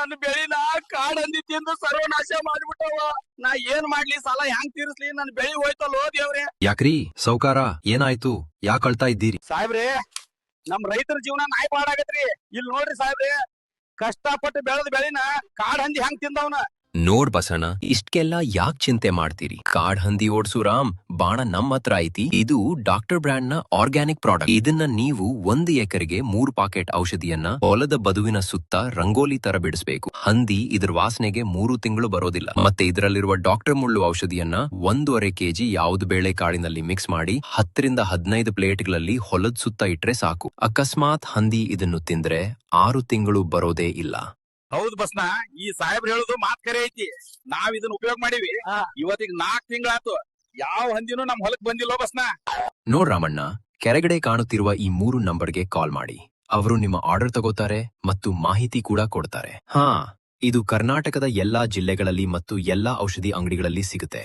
ನನ್ನ ಬೆಳಿನ ಕಾಡ್ ಹಂದಿ ತಿಂದು ಸರ್ವನಾಶ ಮಾಡ್ಬಿಟ್ಟವ. ನಾ ಏನ್ ಮಾಡ್ಲಿ, ಸಾಲ ಹ್ಯಾಂಗ್ ತೀರಿಸ್ಲಿ? ನನ್ ಬೆಳಿ ಹೋಯ್ತಲ್ಲೋ ದೇವ್ರೆ. ಯಾಕ್ರಿ ಸೌಕಾರ, ಏನಾಯ್ತು? ಯಾಕ್ ಅಳ್ತಾ ಇದ್ದೀರಿ? ಸಾಹೇಬ್ರೆ, ನಮ್ ರೈತರ ಜೀವನ ನಾಯಿ ಪಾಡಾಗತ್ರಿ. ಇಲ್ಲಿ ನೋಡ್ರಿ ಸಾಹೇಬ್ರೆ, ಕಷ್ಟಪಟ್ಟು ಬೆಳೆದ ಬೆಳಿನ ಕಾಡ್ ಹಂದಿ ಹ್ಯಾಂಗ್ ತಿಂದವನ. ನೋಡ್ ಬಸಣ್ಣ, ಇಷ್ಟಕ್ಕೆಲ್ಲ ಯಾಕ್ ಚಿಂತೆ ಮಾಡ್ತೀರಿ? ಕಾಡ್ ಹಂದಿ ಓಡ್ಸು ರಾಮ್ ಬಾಣ ನಮ್ ಹತ್ರ ಐತಿ. ಇದು ಡಾಕ್ಟರ್ ಬ್ರ್ಯಾಂಡ್ ನ ಆರ್ಗ್ಯಾನಿಕ್ ಪ್ರಾಡಕ್ಟ್. ಇದನ್ನ ನೀವು 1 ಎಕರೆಗೆ 3 ಪಾಕೆಟ್ ಔಷಧಿಯನ್ನ ಹೊಲದ ಬದುವಿನ ಸುತ್ತ ರಂಗೋಲಿ ತರ ಬಿಡಿಸಬೇಕು. ಹಂದಿ ಇದ್ರ ವಾಸನೆಗೆ 3 ತಿಂಗಳು ಬರೋದಿಲ್ಲ. ಮತ್ತೆ ಇದರಲ್ಲಿರುವ ಡಾಕ್ಟರ್ ಮುಳ್ಳು ಔಷಧಿಯನ್ನ 1.5 kg ಯಾವ್ದು ಬೇಳೆ ಕಾಳಿನಲ್ಲಿ ಮಿಕ್ಸ್ ಮಾಡಿ 10 ರಿಂದ 15 ಪ್ಲೇಟ್ಗಳಲ್ಲಿ ಹೊಲದ ಸುತ್ತ ಇಟ್ರೆ ಸಾಕು. ಅಕಸ್ಮಾತ್ ಹಂದಿ ಇದನ್ನು ತಿಂದ್ರೆ 6 ತಿಂಗಳು ಬರೋದೇ ಇಲ್ಲ. ಹೌದು ಬಸ್ನ, ಈ ಸಾಹೇಬ್ರು ಹೇಳುದು ಮಾತ್ ಕರೆ ಐತಿ. ನಾವ್ ಇದನ್ನ ಉಪಯೋಗ ಮಾಡಿವಿ, ಇವತ್ತಿಗೆ 4 ತಿಂಗಳಾತು. ಯಾವ ಹಂದಿನೂ ನಮ್ ಹೊಲಕ್ ಬಂದಿಲ್ಲೋ ಬಸ್ನ. ನೋಡ್ ರಾಮಣ್ಣ, ಕೆಳಗಡೆ ಕಾಣುತ್ತಿರುವ ಈ 3 ನಂಬರ್ಗೆ ಕಾಲ್ ಮಾಡಿ. ಅವರು ನಿಮ್ಮ ಆರ್ಡರ್ ತಗೋತಾರೆ ಮತ್ತು ಮಾಹಿತಿ ಕೂಡ ಕೊಡ್ತಾರೆ. ಇದು ಕರ್ನಾಟಕದ ಎಲ್ಲಾ ಜಿಲ್ಲೆಗಳಲ್ಲಿ ಮತ್ತು ಎಲ್ಲಾ ಔಷಧಿ ಅಂಗಡಿಗಳಲ್ಲಿ ಸಿಗುತ್ತೆ.